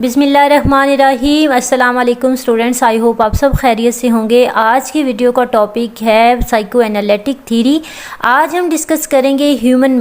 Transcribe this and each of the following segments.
बिस्मिल्लाहिर्रहमानिर्रहीम। अस्सलाम वालेकुम स्टूडेंट्स, आई होप आप सब खैरियत से होंगे। आज की वीडियो का टॉपिक है साइको एनालिटिक थ्योरी। आज हम डिस्कस करेंगे ह्यूमन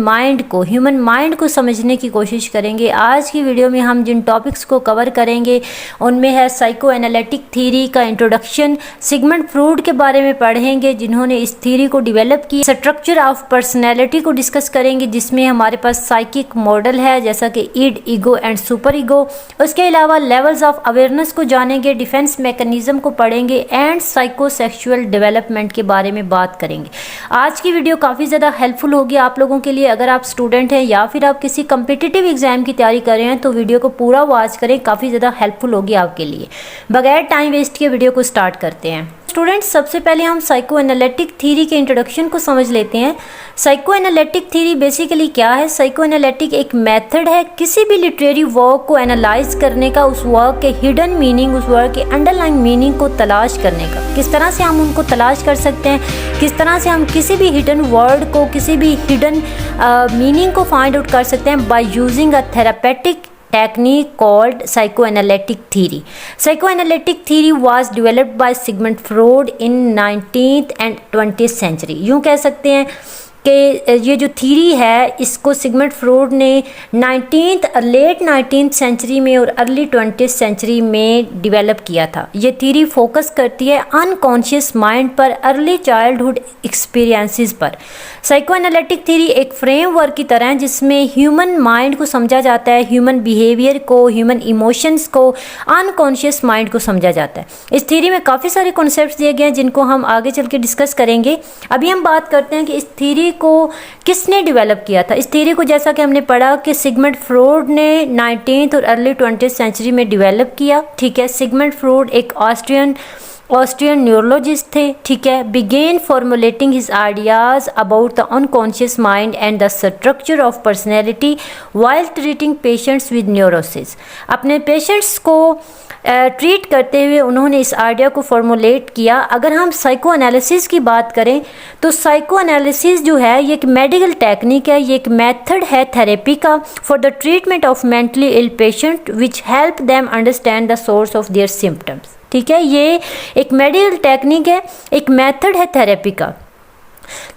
माइंड को समझने की कोशिश करेंगे। आज की वीडियो में हम जिन टॉपिक्स को कवर करेंगे उनमें है साइको एनालिटिक थ्योरी का इंट्रोडक्शन, सिगमंड फ्रॉयड के बारे में पढ़ेंगे जिन्होंने इस थ्योरी को डेवलप की, स्ट्रक्चर ऑफ पर्सनैलिटी को डिस्कस करेंगे जिसमें हमारे पास साइकिक मॉडल है जैसा कि ईड, ईगो एंड सुपर ईगो। उसके अलावा लेवल्स ऑफ अवेयरनेस को जानेंगे, डिफेंस मैकेनिज्म को पढ़ेंगे एंड साइकोसेक्सुअल डेवलपमेंट के बारे में बात करेंगे। आज की वीडियो काफ़ी ज़्यादा हेल्पफुल होगी आप लोगों के लिए। अगर आप स्टूडेंट हैं या फिर आप किसी कम्पिटिटिव एग्जाम की तैयारी कर रहे हैं तो वीडियो को पूरा वॉच करें, काफ़ी ज़्यादा हेल्पफुल होगी आपके लिए। बगैर टाइम वेस्ट के वीडियो को स्टार्ट करते हैं। स्टूडेंट्स, सबसे पहले हम साइको एनालिटिक थ्योरी के इंट्रोडक्शन को समझ लेते हैं। साइको एनालिटिक थ्योरी बेसिकली क्या है? साइको एनालिटिक एक मेथड है किसी भी लिटरेरी वर्क को एनालाइज करने का, उस वर्क के हिडन मीनिंग, उस वर्क के अंडरलाइन मीनिंग को तलाश करने का। किस तरह से हम उनको तलाश कर सकते हैं, किस तरह से हम किसी भी हिडन वर्ड को, किसी भी हिडन मीनिंग को फाइंड आउट कर सकते हैं by using a therapeutic technique called psychoanalytic theory. Psychoanalytic theory was developed by Sigmund Freud in 19th and 20th century. यूँ कह सकते हैं कि ये जो थ्योरी है इसको सिगमंड फ्रॉयड ने लेट 19th सेंचुरी में और अर्ली 20th सेंचुरी में डेवलप किया था। ये थ्योरी फोकस करती है अनकॉन्शियस माइंड पर, अर्ली चाइल्डहुड एक्सपीरियंसेस पर। साइको एनालिटिक थ्योरी एक फ्रेमवर्क की तरह है जिसमें ह्यूमन माइंड को समझा जाता है, ह्यूमन बिहेवियर को, ह्यूमन इमोशंस को, अनकॉन्शियस माइंड को समझा जाता है। इस थ्योरी में काफ़ी सारे कॉन्सेप्ट्स दिए गए हैं जिनको हम आगे चल के डिस्कस करेंगे। अभी हम बात करते हैं कि इस थ्योरी को किसने डेवलप किया था। इस थ्योरी को जैसा कि हमने पढ़ा कि सिगमंड फ्रॉयड ने 19th और अर्ली 20th सेंचुरी में डेवलप किया। ठीक है, सिगमंड फ्रॉयड एक ऑस्ट्रियन न्यूरोलॉजिस्ट थे। ठीक है, began formulating his ideas about the unconscious mind and the structure of personality while treating patients with neurosis. अपने पेशेंट्स को ट्रीट करते हुए उन्होंने इस आइडिया को फॉर्मुलेट किया। अगर हम साइको एनालिसिस की बात करें तो साइको एनालिसिस जो है ये एक मेडिकल टेक्निक है, ये एक मेथड है थेरेपी का for the treatment of mentally ill patient which help them understand the source of their symptoms. ठीक है, ये एक मेडिकल टेक्निक है, एक मेथड है थेरेपी का।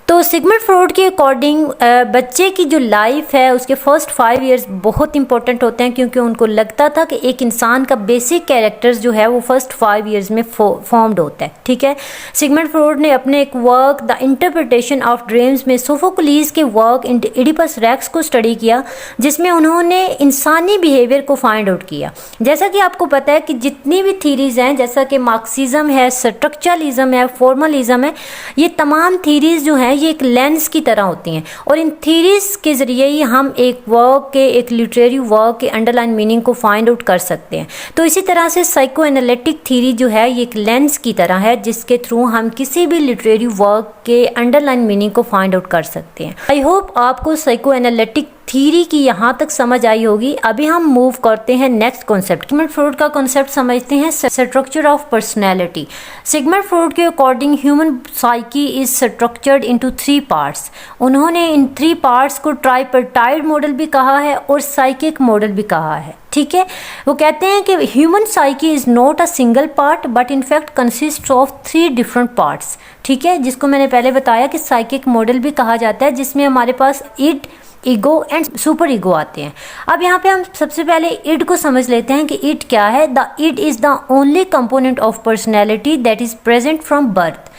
तो सिगमंड फ्रॉयड के अकॉर्डिंग बच्चे की जो लाइफ है उसके फर्स्ट 5 इयर्स बहुत इंपॉर्टेंट होते हैं क्योंकि उनको लगता था कि एक इंसान का बेसिक कैरेक्टर्स जो है वो फर्स्ट 5 इयर्स में फॉर्म्ड होता है। ठीक है, सिगमंड फ्रॉयड ने अपने एक work the interpretation of dreams में सोफोक्लीज के वर्क इडिपस रेक्स को स्टडी किया जिसमें उन्होंने इंसानी बिहेवियर को फाइंड आउट किया। जैसा कि आपको पता है कि जितनी भी थीरीज़ हैं, जैसा कि मार्क्सिज्म है, स्ट्रक्चरलिज्म है, फॉर्मलिज्म है, ये तमाम थीरीज़ जो हैं ये एक लेंस की तरह होती हैं और इन थीरीज के ज़रिए ही हम एक वर्क के, एक लिटरेरी वर्क के अंडरलाइन मीनिंग को फाइंड आउट कर सकते हैं। तो इसी तरह से साइको एनालिटिक थ्योरी जो है ये एक लेंस की तरह है जिसके थ्रू हम किसी भी लिटरेरी वर्क के अंडरलाइन मीनिंग को फाइंड आउट कर सकते हैं। आई होप आपको साइको एनालिटिक थ्योरी की यहाँ तक समझ आई होगी। अभी हम मूव करते हैं नेक्स्ट कॉन्सेप्ट। सिगमंड फ्रॉयड का कॉन्सेप्ट समझते हैं, structure of personality. Sigmund Freud के according human psyche is structured into 3 parts. उन्होंने इन 3 पार्ट्स को ट्राइपर्टाइड मॉडल भी कहा है और साइकिक मॉडल भी कहा है। ठीक है, वो कहते हैं कि human psyche is not a single part but in fact consist of 3 different parts. ठीक है, जिसको मैंने पहले बताया कि साइकिक मॉडल भी कहा जाता है जिसमें हमारे पास ईड, ईगो एंड सुपर ईगो आते हैं। अब यहाँ पे हम सबसे पहले ईड को समझ लेते हैं कि ईड क्या है। The id is the only component of personality that is present from birth.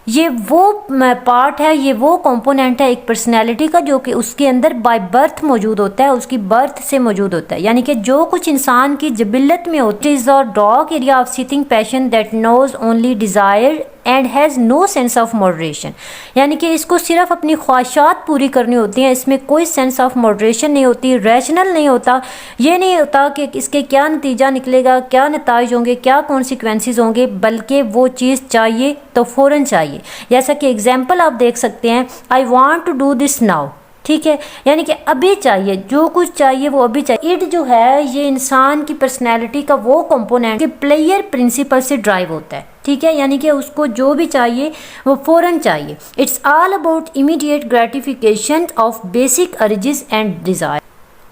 ये वो पार्ट है, ये वो कंपोनेंट है एक पर्सनैलिटी का जो कि उसके अंदर बाय बर्थ मौजूद होता है, उसकी बर्थ से मौजूद होता है। यानी कि जो कुछ इंसान की जिबिल्लत में होती है, is a dark area of seething passion that knows only desire and has no sense of moderation. यानी कि इसको सिर्फ अपनी ख्वाहिशात पूरी करनी होती हैं, इसमें कोई सेंस ऑफ मॉडरेशन नहीं होती, रैशनल नहीं होता। ये नहीं होता कि इसके क्या नतीजा निकलेगा, क्या नताइज होंगे, क्या कॉन्सिक्वेंसेस होंगे, बल्कि वो चीज़ चाहिए तो फ़ौरन चाहिए। जैसा कि एग्जाम्पल आप देख सकते हैं, I want to do this now. ठीक है, यानी कि अभी चाहिए, जो कुछ चाहिए वो अभी चाहिए। इड जो है ये इंसान की पर्सनैलिटी का वो कंपोनेंट के प्लेयर प्रिंसिपल से ड्राइव होता है। ठीक है, यानी कि उसको जो भी चाहिए वो फ़ौरन चाहिए। It's all about immediate gratification of basic urges and desire.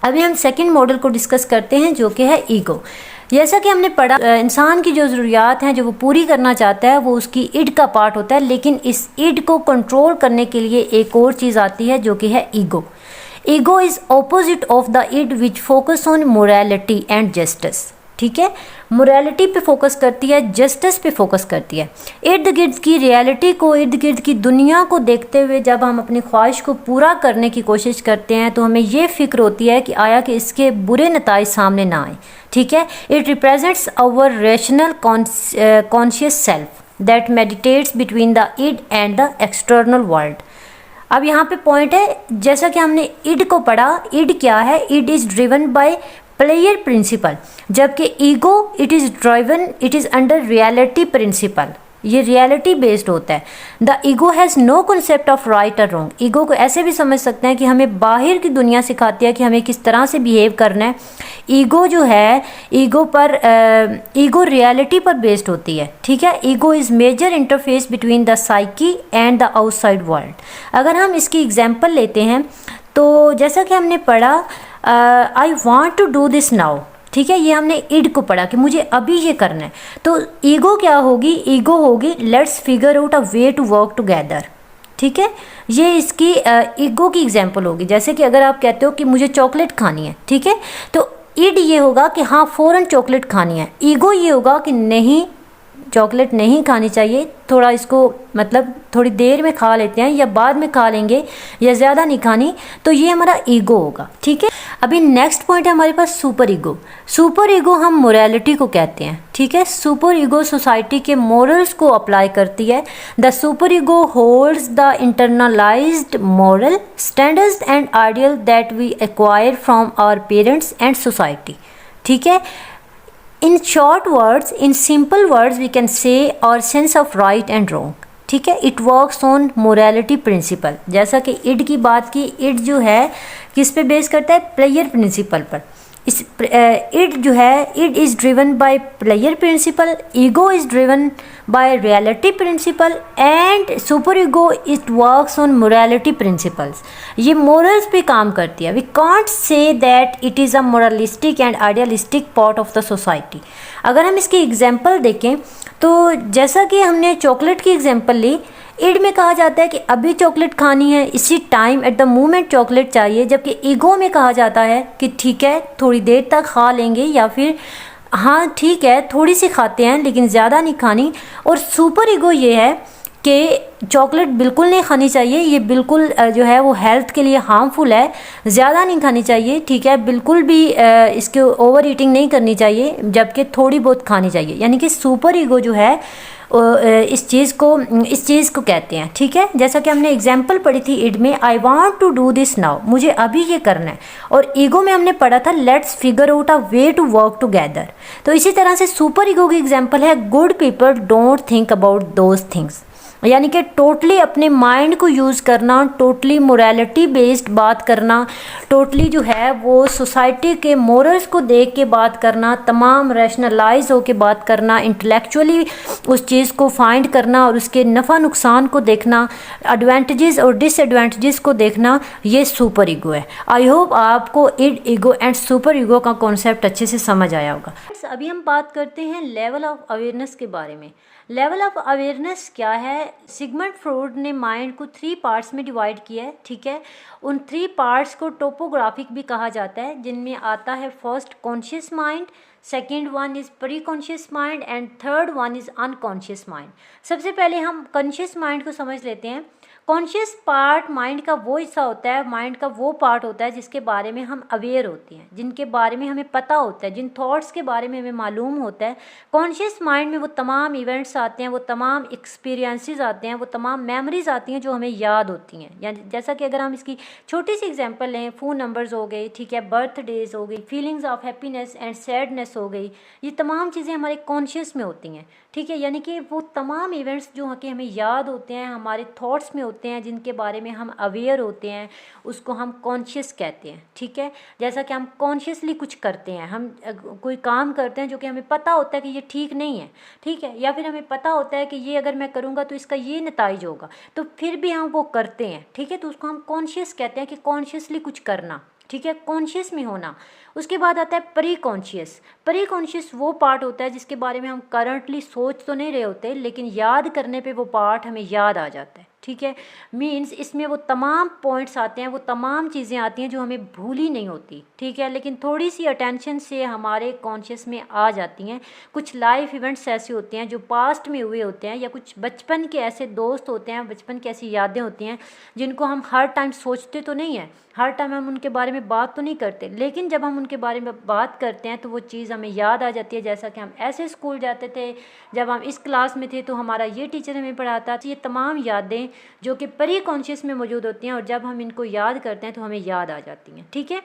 अभी हम सेकंड मॉडल को डिस्कस करते हैं जो कि है ईगो। जैसा कि हमने पढ़ा, इंसान की जो ज़रूरियात हैं जो वो पूरी करना चाहता है वो उसकी इड का पार्ट होता है, लेकिन इस इड को कंट्रोल करने के लिए एक और चीज़ आती है जो कि है ego. Ego is opposite of the id which focus on morality and justice. ठीक है, मोरालिटी पे फोकस करती है, जस्टिस पे फोकस करती है। इर्द गिर्द की रियलिटी को, इर्द गिर्द की दुनिया को देखते हुए जब हम अपनी ख्वाहिश को पूरा करने की कोशिश करते हैं तो हमें ये फ़िक्र होती है कि आया कि इसके बुरे नताइज सामने ना आए। ठीक है, it represents our rational conscious self that meditates between the id and the external world. अब यहाँ पे पॉइंट है, जैसा कि हमने इड को पढ़ा, इड क्या है? Id is driven by pleasure principle, जबकि ego it is under reality principle, ये रियलिटी बेस्ड होता है। The ego has no concept of right और रॉन्ग। ईगो को ऐसे भी समझ सकते हैं कि हमें बाहर की दुनिया सिखाती है कि हमें किस तरह से बिहेव करना है। ईगो जो है, ईगो रियलिटी पर बेस्ड होती है। ठीक है, ego is major interface between the psyche and the outside world. अगर हम इसकी एग्जाम्पल लेते हैं तो जैसा कि हमने पढ़ा, I want to do this now. ठीक है, ये हमने इड को पढ़ा कि मुझे अभी ये करना है। तो ईगो क्या होगी? ईगो होगी let's figure out a way to work together. ठीक है, ये इसकी ईगो की एग्जांपल होगी। जैसे कि अगर आप कहते हो कि मुझे चॉकलेट खानी है, ठीक है, तो इड ये होगा कि हाँ फ़ौरन चॉकलेट खानी है। ईगो ये होगा कि नहीं, चॉकलेट नहीं खानी चाहिए, थोड़ा इसको मतलब थोड़ी देर में खा लेते हैं या बाद में खा लेंगे या ज़्यादा नहीं खानी। तो ये हमारा ईगो होगा। ठीक है, अभी नेक्स्ट पॉइंट है हमारे पास सुपर ईगो। सुपर ईगो हम मोरालिटी को कहते हैं। ठीक है, सुपर ईगो सोसाइटी के मोरल्स को अप्लाई करती है। The super ego holds the internalized moral standards and ideal that we acquire from our parents and society. ठीक है, in short words, in simple words we can say our sense of right and wrong. ठीक है, it works on morality principle. जैसा कि end की बात की, end जो है किस पे बेस करता है? प्लेयर प्रिंसिपल पर। इस इड जो है, id is driven by pleasure principle, ego is driven by reality principle and super ego it works on morality principles. ये मोरल्स पे काम करती है। We can't say that it is a moralistic and idealistic part of the society. अगर हम इसकी example देखें तो जैसा कि हमने चॉकलेट की एग्जांपल ली, इड में कहा जाता है कि अभी चॉकलेट खानी है, इसी time at the moment chocolate चाहिए, जबकि ईगो में कहा जाता है कि ठीक है थोड़ी देर तक खा लेंगे या फिर हाँ ठीक है थोड़ी सी खाते हैं लेकिन ज़्यादा नहीं खानी। और सुपर ईगो ये है कि चॉकलेट बिल्कुल नहीं खानी चाहिए, ये बिल्कुल जो है वो हेल्थ के लिए हार्मफुल है, ज़्यादा नहीं खानी चाहिए। ठीक है, बिल्कुल भी इसके ओवर ईटिंग नहीं करनी चाहिए, जबकि थोड़ी बहुत खानी चाहिए। यानी कि सुपर ईगो जो है इस चीज़ को कहते हैं। ठीक है, जैसा कि हमने एग्जांपल पढ़ी थी इड में, I want to do this now, मुझे अभी ये करना है। और ईगो में हमने पढ़ा था let's figure out a way to work together. तो इसी तरह से सुपर ईगो की एग्जांपल है good people don't think about those things. यानी कि टोटली अपने माइंड को यूज़ करना, टोटली मोरालिटी बेस्ड बात करना, टोटली जो है वो सोसाइटी के मोरल्स को देख के बात करना, तमाम रैशनलाइज होके बात करना, इंटेलेक्चुअली उस चीज़ को फाइंड करना और उसके नफ़ा नुकसान को देखना, एडवांटेजेस और डिसएडवांटेजेस को देखना, ये सुपर ईगो है। आई होप आपको end ego and super ego का कॉन्सेप्ट अच्छे से समझ आया होगा। अभी हम बात करते हैं लेवल ऑफ अवेयरनेस के बारे में। लेवल ऑफ अवेयरनेस क्या है? सिगमंड फ्रॉइड ने माइंड को 3 पार्ट्स में डिवाइड किया है। ठीक है, उन 3 पार्ट्स को टोपोग्राफिक भी कहा जाता है, जिनमें आता है first conscious mind, second one is pre conscious mind and third one is unconscious mind. सबसे पहले हम कॉन्शियस माइंड को समझ लेते हैं। कॉन्शियस पार्ट माइंड का वो हिस्सा होता है, माइंड का वो पार्ट होता है जिसके बारे में हम अवेयर होते हैं, जिनके बारे में हमें पता होता है, जिन थॉट्स के बारे में हमें मालूम होता है। कॉन्शियस माइंड में वो तमाम इवेंट्स आते हैं, वो तमाम एक्सपीरियंसेस आते हैं, वो तमाम मेमोरीज आती हैं जो हमें याद होती हैं। यानी जैसा कि अगर हम इसकी छोटी सी एग्जांपल लें, फ़ोन नंबर्स हो गए, ठीक है, बर्थडेज हो गई, feelings of happiness and sadness हो गई, ये तमाम चीज़ें हमारे कॉन्शियस में होती हैं। ठीक है, यानी कि वो तमाम इवेंट्स जो कि हमें याद होते हैं, हमारे थॉट्स में होते हैं, जिनके बारे में हम अवेयर होते हैं, उसको हम कॉन्शियस कहते हैं। ठीक है, जैसा कि हम कॉन्शियसली कुछ करते हैं, हम कोई काम करते हैं जो कि हमें पता होता है कि ये ठीक नहीं है, ठीक है, या फिर हमें पता होता है कि ये अगर मैं करूँगा तो इसका ये नतीजा होगा, तो फिर भी हम वो करते हैं। ठीक है, तो उसको हम कॉन्शियस कहते हैं कि कॉन्शियसली कुछ करना। ठीक है, कॉन्शियस में होना। उसके बाद आता है प्री कॉन्शियस। प्री कॉन्शियस वो पार्ट होता है जिसके बारे में हम करंटली सोच तो नहीं रहे होते, लेकिन याद करने पे वो पार्ट हमें याद आ जाता है। ठीक है, मीन्स इसमें वो तमाम पॉइंट्स आते हैं, वो तमाम चीज़ें आती हैं जो हमें भूली नहीं होती। ठीक है, लेकिन थोड़ी सी अटेंशन से हमारे कॉन्शियस में आ जाती हैं। कुछ लाइफ इवेंट्स ऐसे होते हैं जो पास्ट में हुए होते हैं, या कुछ बचपन के ऐसे दोस्त होते हैं, बचपन की ऐसी यादें होती हैं जिनको हम हर टाइम सोचते तो नहीं हैं, हर टाइम हम उनके बारे में बात तो नहीं करते, लेकिन जब हम उनके बारे में बात करते हैं तो वो चीज़ हमें याद आ जाती है। जैसा कि हम ऐसे स्कूल जाते थे, जब हम इस क्लास में थे तो हमारा ये टीचर हमें पढ़ाता। तो ये तमाम यादें जो कि प्री कॉन्शियस में मौजूद होती हैं, और जब हम इनको याद करते हैं तो हमें याद आ जाती हैं। ठीक है,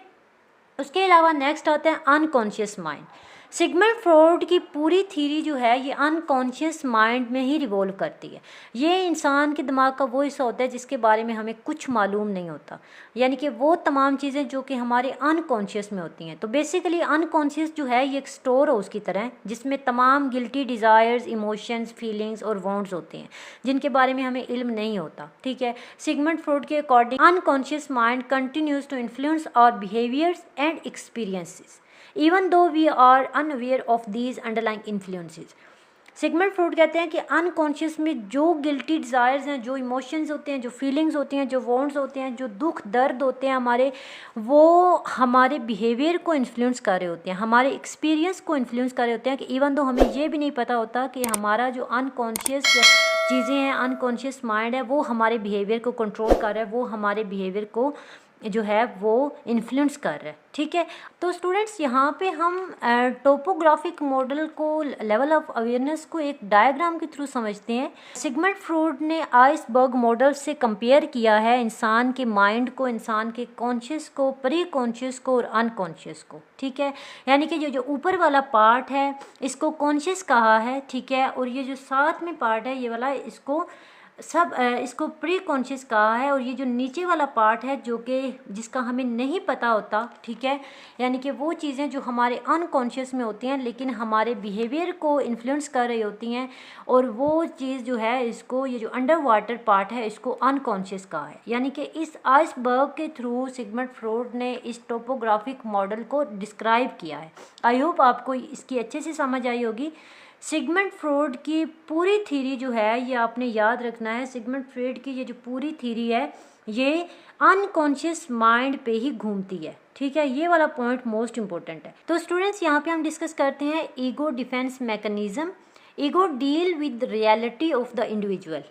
उसके अलावा नेक्स्ट आता है अनकॉन्शियस माइंड। सिगमंड फ्रॉइड की पूरी थ्योरी जो है ये अनकॉन्शियस माइंड में ही रिवॉल्व करती है। ये इंसान के दिमाग का वो हिस्सा होता है जिसके बारे में हमें कुछ मालूम नहीं होता, यानी कि वो तमाम चीज़ें जो कि हमारे अनकॉन्शियस में होती हैं। तो बेसिकली अनकॉन्शियस जो है ये एक स्टोर हाउस की तरह है जिसमें तमाम गिल्टी डिज़ायर्स, इमोशंस, फीलिंग्स और वांट्स होते हैं जिनके बारे में हमें इल्म नहीं होता। ठीक है, सिगमंड फ्रॉइड के according unconscious mind continues to influence our behaviours and experiences even though we are unaware of these underlying influences। Sigmund Freud कहते हैं कि अनकॉन्शियस में जो गिल्टी डिज़ायर्स हैं, जो इमोशंस होते हैं, जो फीलिंग्स होती हैं, जो वांट्स होते हैं, जो दुख दर्द होते हैं हमारे, वो हमारे बिहेवियर को इन्फ्लुएंस कर रहे होते हैं, हमारे एक्सपीरियंस को इन्फ्लुएंस कर रहे होते हैं। कि इवन दो हमें ये भी नहीं पता होता कि हमारा जो अनकॉन्शियस चीज़ें हैं, अनकॉन्शियस माइंड है, वो हमारे बिहेवियर को कंट्रोल कर रहा है, वो हमारे बिहेवियर को जो है वो इन्फ्लुएंस कर रहा है। ठीक है, तो स्टूडेंट्स यहाँ पे हम टोपोग्राफिक मॉडल को, लेवल ऑफ अवेयरनेस को एक डायग्राम के थ्रू समझते हैं। सिगमंड फ्रॉइड ने आइसबर्ग मॉडल से कंपेयर किया है इंसान के माइंड को, इंसान के कॉन्शियस को, प्री कॉन्शियस को और अनकॉन्शियस को। ठीक है, यानी कि जो ऊपर वाला पार्ट है इसको कॉन्शियस कहा है। ठीक है, और ये जो साथ में पार्ट है ये वाला, इसको प्री कॉन्शियस कहा है। और ये जो नीचे वाला पार्ट है जो कि जिसका हमें नहीं पता होता, ठीक है, यानी कि वो चीज़ें जो हमारे अनकॉन्शियस में होती हैं लेकिन हमारे बिहेवियर को इन्फ्लुएंस कर रही होती हैं, और वो चीज़ जो है इसको, ये जो अंडर वाटर पार्ट है इसको अनकॉन्शियस कहा है। यानी कि इस आइसबर्ग के थ्रू सिगमंड फ्रॉइड ने इस टोपोग्राफिक मॉडल को डिस्क्राइब किया है। आई होप आपको इसकी अच्छे से समझ आई होगी। सिगमंड फ्रॉइड की पूरी थ्योरी जो है ये आपने याद रखना है। सिगमंड फ्रॉइड की ये जो पूरी थ्योरी है ये अनकॉन्शियस माइंड पे ही घूमती है। ठीक है, ये वाला पॉइंट मोस्ट इंपॉर्टेंट है। तो स्टूडेंट्स यहाँ पे हम डिस्कस करते हैं ego defence mechanism. Ego deal with reality of the individual.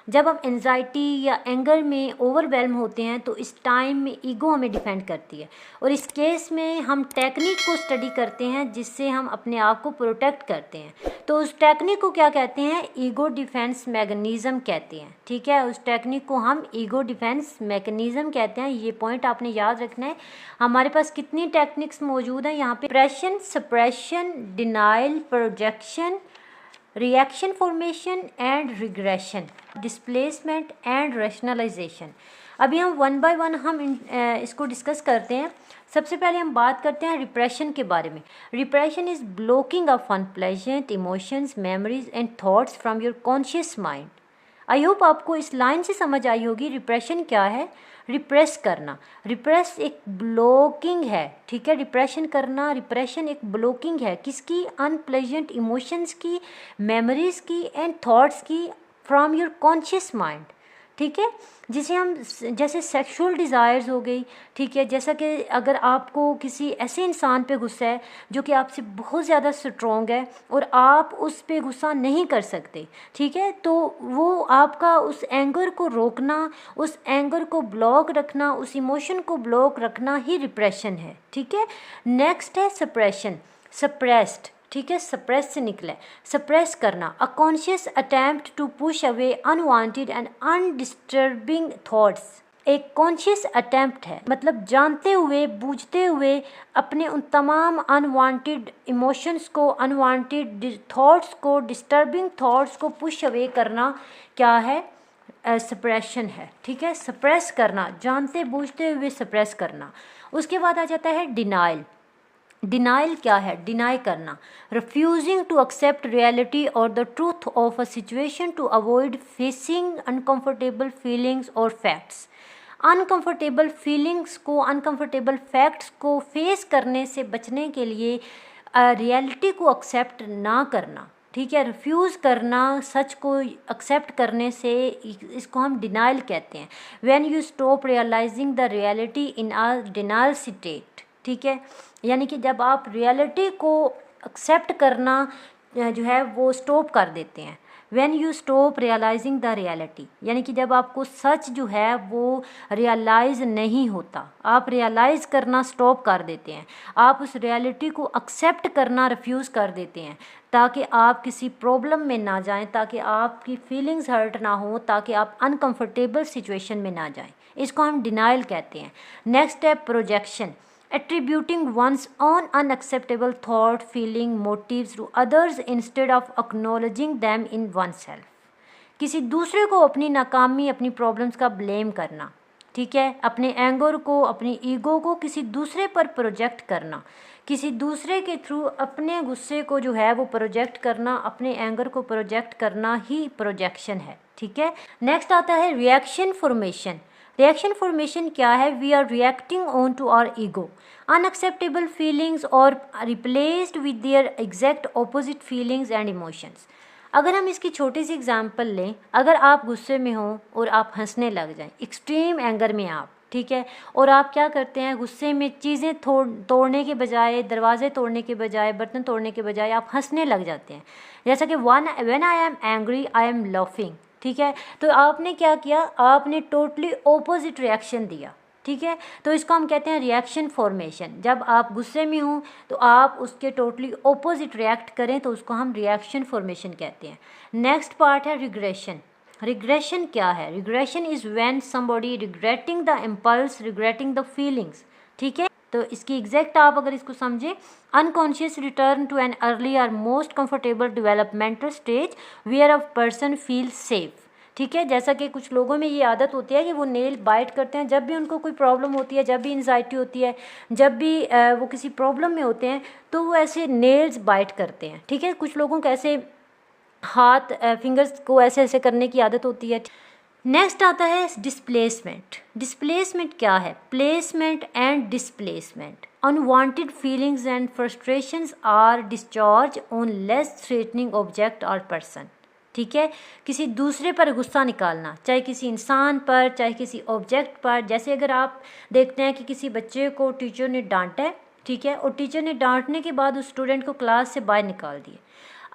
जब हम एंजाइटी या एंगर में ओवरवेल्म होते हैं तो इस टाइम में ईगो हमें डिफेंड करती है, और इस केस में हम टेक्निक को स्टडी करते हैं जिससे हम अपने आप को प्रोटेक्ट करते हैं। तो उस टेक्निक को क्या कहते हैं? ईगो डिफेंस मैकेनिज्म कहते हैं। ठीक है, उस टेक्निक को हम ईगो डिफेंस मैकेनिज्म कहते हैं। ये पॉइंट आपने याद रखना है। हमारे पास कितनी टेक्निक्स मौजूद हैं यहाँ पे? Repression, suppression, denial, projection, reaction formation and regression, displacement and rationalization. अभी हम वन बाय वन हम इसको डिस्कस करते हैं। सबसे पहले हम बात करते हैं रिप्रेशन के बारे में। Repression is blocking of unpleasant emotions, memories and thoughts from your conscious mind. I hope आपको इस लाइन से समझ आई होगी रिप्रेशन क्या है। रिप्रेस करना, रिप्रेस एक ब्लॉकिंग है। ठीक है, रिप्रेशन करना, रिप्रेशन एक ब्लॉकिंग है किसकी? अनप्लेजेंट इमोशंस की, मेमोरीज की एंड थॉट्स की फ्रॉम योर कॉन्शियस माइंड। ठीक है, जिसे हम जैसे सेक्सुअल डिज़ायर्स हो गई। ठीक है, जैसा कि अगर आपको किसी ऐसे इंसान पे गुस्सा है जो कि आपसे बहुत ज़्यादा स्ट्रॉन्ग है और आप उस पे गुस्सा नहीं कर सकते, ठीक है, तो वो आपका उस एंगर को रोकना, उस एंगर को ब्लॉक रखना, उस इमोशन को ब्लॉक रखना ही रिप्रेशन है। ठीक है, नेक्स्ट है सप्रेशन, सप्रेस्ड। ठीक है, सप्रेस से निकला है, सप्रेस करना, a conscious attempt to push away unwanted and undisturbing thoughts. एक कॉन्शियस अटेम्प्ट है, मतलब जानते हुए बूझते हुए अपने उन तमाम अनवांटेड इमोशंस को, अनवांटेड थॉट्स को, डिस्टर्बिंग थॉट्स को पुश अवे करना क्या है? सप्रेशन है। ठीक है, सप्रेस करना, जानते बूझते हुए सप्रेस करना। उसके बाद आ जाता है डिनाइल। डिनाइल क्या है? डिनाई करना, रिफ्यूजिंग टू एक्सेप्ट रियलिटी और the truth of a situation to avoid facing uncomfortable feelings और फैक्ट्स। अनकंफर्टेबल फीलिंग्स को, अनकंफर्टेबल फैक्ट्स को फेस करने से बचने के लिए रियलिटी को एक्सेप्ट ना करना, ठीक है, रिफ्यूज़ करना, सच को एक्सेप्ट करने से, इसको हम डिनाइल कहते हैं। When you stop realising the reality in a denial state, ठीक है, यानी कि जब आप रियलिटी को एक्सेप्ट करना जो है वो स्टॉप कर देते हैं। When you stop realising the reality, यानी कि जब आपको सच जो है वो रियलाइज़ नहीं होता, आप रियलाइज़ करना स्टॉप कर देते हैं, आप उस रियलिटी को एक्सेप्ट करना रिफ्यूज़ कर देते हैं, ताकि आप किसी प्रॉब्लम में ना जाएं, ताकि आपकी फीलिंग्स हर्ट ना हो, ताकि आप अनकंफर्टेबल सिचुएशन में ना जाएं। इसको हम डिनाइल कहते हैं। Next step projection, attributing one's own unacceptable thought, feeling, motives to others instead of acknowledging them in oneself. किसी दूसरे को अपनी नाकामी, अपनी प्रॉब्लम्स का ब्लेम करना, ठीक है, अपने एंगर को, अपनी ईगो को किसी दूसरे पर प्रोजेक्ट करना, किसी दूसरे के थ्रू अपने गुस्से को जो है वो प्रोजेक्ट करना, अपने एंगर को प्रोजेक्ट करना ही प्रोजेक्शन है, ठीक है। नेक्स्ट आता है रिएक्शन फॉर्मेशन। रिएक्शन फॉर्मेशन क्या है? We are reacting on to our ego, unacceptable feelings और replaced with their exact opposite feelings and emotions. अगर हम इसकी छोटी सी एग्जांपल लें, अगर आप गुस्से में हो और आप हंसने लग जाएं, एक्सट्रीम एंगर में आप, ठीक है, और आप क्या करते हैं, गुस्से में चीज़ें तोड़ने के बजाय, दरवाजे तोड़ने के बजाय, बर्तन तोड़ने के बजाय आप हंसने लग जाते हैं। जैसा कि when I am angry I am laughing, ठीक है, तो आपने क्या किया, आपने टोटली ऑपोजिट रिएक्शन दिया, ठीक है, तो इसको हम कहते हैं रिएक्शन फॉर्मेशन। जब आप गुस्से में हों तो आप उसके टोटली ऑपोजिट रिएक्ट करें तो उसको हम रिएक्शन फॉर्मेशन कहते हैं। नेक्स्ट पार्ट है रिग्रेशन। रिग्रेशन क्या है? Regression is when somebody regretting the impulse, regretting the feelings, ठीक है, तो इसकी एग्जैक्ट आप अगर इसको समझें, unconscious return to an early और most comfortable developmental stage where a person feel safe, ठीक है। जैसा कि कुछ लोगों में ये आदत होती है कि वो नेल बाइट करते हैं जब भी उनको कोई प्रॉब्लम होती है, जब भी एंजाइटी होती है, जब भी वो किसी प्रॉब्लम में होते हैं तो वो ऐसे नेल्स बाइट करते हैं, ठीक है। कुछ लोगों को ऐसे हाथ फिंगर्स को ऐसे ऐसे करने की आदत होती है। नेक्स्ट आता है डिस्प्लेसमेंट। डिस्प्लेसमेंट क्या है? Placement and displacement. Unwanted feelings and frustrations are discharge on less threatening object और पर्सन, ठीक है, किसी दूसरे पर गुस्सा निकालना, चाहे किसी इंसान पर, चाहे किसी ऑब्जेक्ट पर। जैसे अगर आप देखते हैं कि किसी बच्चे को टीचर ने डांटा है, ठीक है, और टीचर ने डांटने के बाद उस स्टूडेंट को क्लास से बाहर निकाल दिया।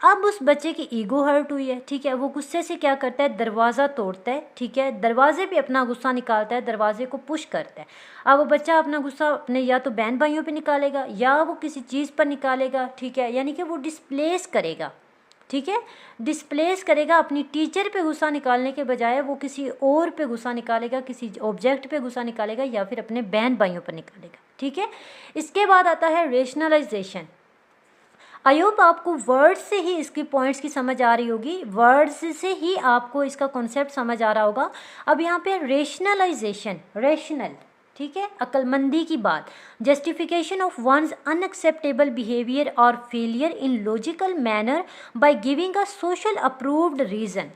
अब उस बच्चे की ईगो हर्ट हुई है, ठीक है, वो गुस्से से क्या करता है, दरवाज़ा तोड़ता है, ठीक है, दरवाजे पे अपना गुस्सा निकालता है, दरवाजे को पुश करता है। अब वो बच्चा अपना गुस्सा अपने या तो बहन भाइयों पे निकालेगा या वो किसी चीज़ पर निकालेगा, ठीक है, यानी कि वो डिस्प्लेस करेगा, ठीक है, डिस्प्लेस करेगा। अपनी टीचर पे गुस्सा निकालने के बजाय वो किसी और पे गुस्सा निकालेगा, किसी ऑब्जेक्ट पे गुस्सा निकालेगा या फिर अपने बहन भाइयों पर निकालेगा, ठीक है। इसके बाद आता है रेशनलाइजेशन। आई होप आपको वर्ड्स से ही इसकी पॉइंट्स की समझ आ रही होगी, वर्ड्स से ही आपको इसका कॉन्सेप्ट समझ आ रहा होगा। अब यहाँ पे रेशनलाइजेशन, रेशनल, ठीक है, अक्लमंदी की बात, justification of one's unacceptable behaviour और failure in logical manner by giving a social approved reason.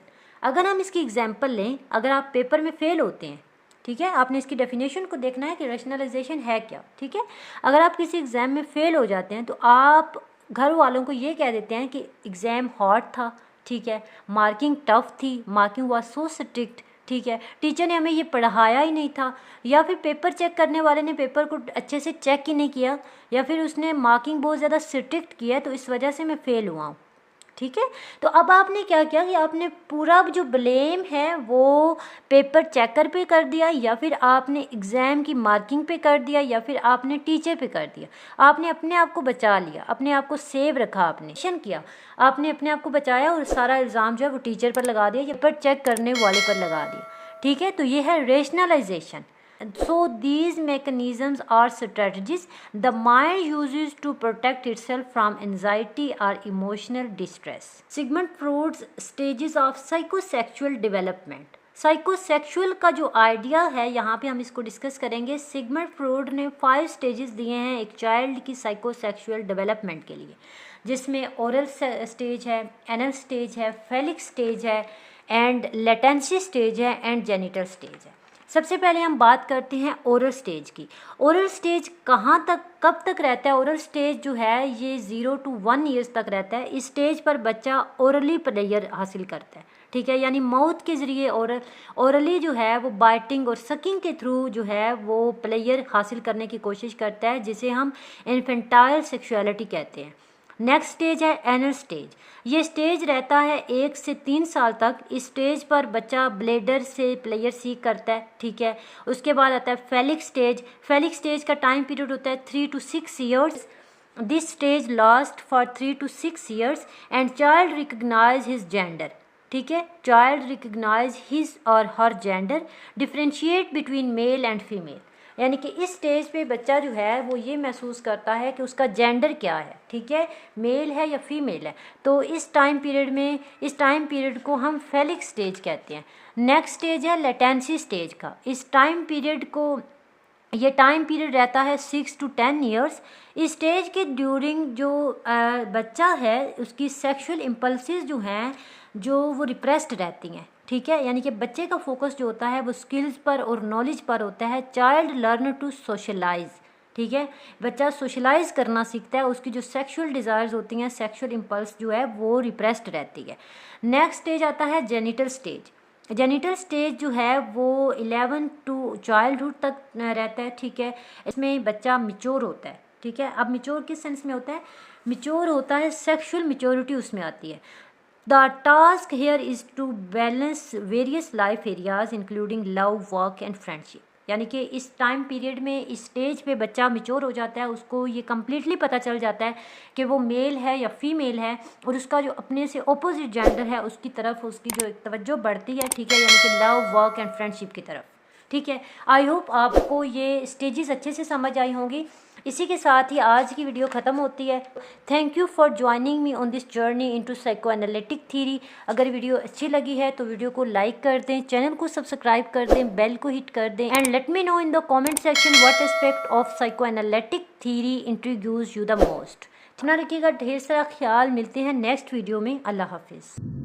अगर हम इसकी एग्जांपल लें, अगर आप पेपर में फेल होते हैं, ठीक है, आपने इसकी डेफिनेशन को देखना है कि रेशनलाइजेशन है क्या, ठीक है। अगर आप किसी एग्ज़ाम में फेल हो जाते हैं तो आप घर वालों को ये कह देते हैं कि एग्ज़ाम हार्ड था, ठीक है, मार्किंग टफ थी, मार्किंग वाज सो स्ट्रिक्ट, ठीक है, टीचर ने हमें ये पढ़ाया ही नहीं था, या फिर पेपर चेक करने वाले ने पेपर को अच्छे से चेक ही नहीं किया, या फिर उसने मार्किंग बहुत ज़्यादा स्ट्रिक्ट किया तो इस वजह से मैं फ़ेल हुआ हूँ, ठीक है। तो अब आपने क्या किया कि आपने पूरा जो ब्लेम है वो पेपर चेकर पे कर दिया, या फिर आपने एग्ज़ाम की मार्किंग पे कर दिया, या फिर आपने टीचर पे कर दिया। आपने अपने आप को बचा लिया, अपने आप को सेव रखा, आपने एक्शन किया, आपने अपने आप को बचाया और सारा इल्ज़ाम जो है वो टीचर पर लगा दिया या पेपर चेक करने वाले पर लगा दिया, ठीक है। तो ये है rationalisation. So these mechanisms are strategies the mind uses to protect itself from anxiety or emotional distress. Sigmund Freud's stages of psychosexual development. Psychosexual का जो आइडिया है यहाँ पे हम इसको डिस्कस करेंगे। सिगमंड फ्रॉइड ने 5 स्टेजेस दिए हैं एक चाइल्ड की साइकोसेक्सुअल डेवलपमेंट के लिए, जिसमें ओरल स्टेज है, एनल स्टेज है, फेलिक स्टेज है, एंड लेटेंसी स्टेज है, एंड जेनिटल स्टेज है। सबसे पहले हम बात करते हैं ओरल स्टेज की। ओरल स्टेज कहाँ तक, कब तक रहता है? ओरल स्टेज जो है ये 0 to 1 ईयर्स तक रहता है। इस स्टेज पर बच्चा ओरली प्लेयर हासिल करता है, ठीक है, यानी माउथ के ज़रिए ओरली जो है वो बाइटिंग और सकिंग के थ्रू जो है वो प्लेयर हासिल करने की कोशिश करता है, जिसे हम इन्फेंटाइल सेक्सुअलिटी कहते हैं। नेक्स्ट स्टेज है एनल स्टेज। ये स्टेज रहता है 1 से 3 साल तक। इस स्टेज पर बच्चा ब्लेडर से प्लेयर सीख करता है, ठीक है। उसके बाद आता है फेलिक स्टेज। फेलिक स्टेज का टाइम पीरियड होता है 3 to 6 years. This stage last for 3 to 6 years and child recognize his gender, ठीक है। चाइल्ड रिकग्नाइज हिज और her gender, differentiate between male and female, यानी कि इस स्टेज पे बच्चा जो है वो ये महसूस करता है कि उसका जेंडर क्या है, ठीक है, मेल है या फीमेल है। तो इस टाइम पीरियड को हम फेलिक स्टेज कहते हैं। नेक्स्ट स्टेज है लेटेंसी स्टेज का। ये टाइम पीरियड रहता है 6 to 10 ईयर्स। इस स्टेज के ड्यूरिंग जो बच्चा है उसकी सेक्सुअल इम्पल्सेस जो हैं जो वो रिप्रेस्ड रहती हैं, ठीक है, यानी कि बच्चे का फोकस जो होता है वो स्किल्स पर और नॉलेज पर होता है। चाइल्ड लर्न टू सोशलाइज, ठीक है, बच्चा सोशलाइज करना सीखता है। उसकी जो सेक्सुअल डिज़ायर्स होती हैं, सेक्सुअल इम्पल्स जो है वो रिप्रेस्ड रहती है। नेक्स्ट स्टेज आता है जेनिटल स्टेज। जेनिटल स्टेज जो है वो 11 to चाइल्डहुड तक रहता है, ठीक है। इसमें बच्चा मिच्योर होता है, ठीक है। अब मिच्योर किस सेंस में होता है? मिच्योर होता है, सेक्सुअल मिच्योरिटी उसमें आती है। The task here is to balance various life areas including love, work and friendship। यानी कि इस टाइम पीरियड में इस स्टेज पे बच्चा मिच्योर हो जाता है, उसको ये कम्प्लीटली पता चल जाता है कि वो मेल है या फीमेल है, और उसका जो अपने से ऑपोजिट जेंडर है उसकी तरफ उसकी जो एक तवज्जो बढ़ती है, ठीक है, यानी कि लव, वर्क एंड फ्रेंडशिप की तरफ, ठीक है। आई होप आपको ये स्टेजेस अच्छे से समझ आई होंगी। इसी के साथ ही आज की वीडियो ख़त्म होती है। Thank you for joining me on this journey into psycho analytic theory. अगर वीडियो अच्छी लगी है तो वीडियो को लाइक कर दें, चैनल को सब्सक्राइब कर दें, बेल को हिट कर दें and let me know in the comment section what aspect of psycho analytic theory introduce you the most. इतना रखिएगा, ढेर सारा ख्याल। मिलते हैं नेक्स्ट वीडियो में। अल्लाह हाफिज़।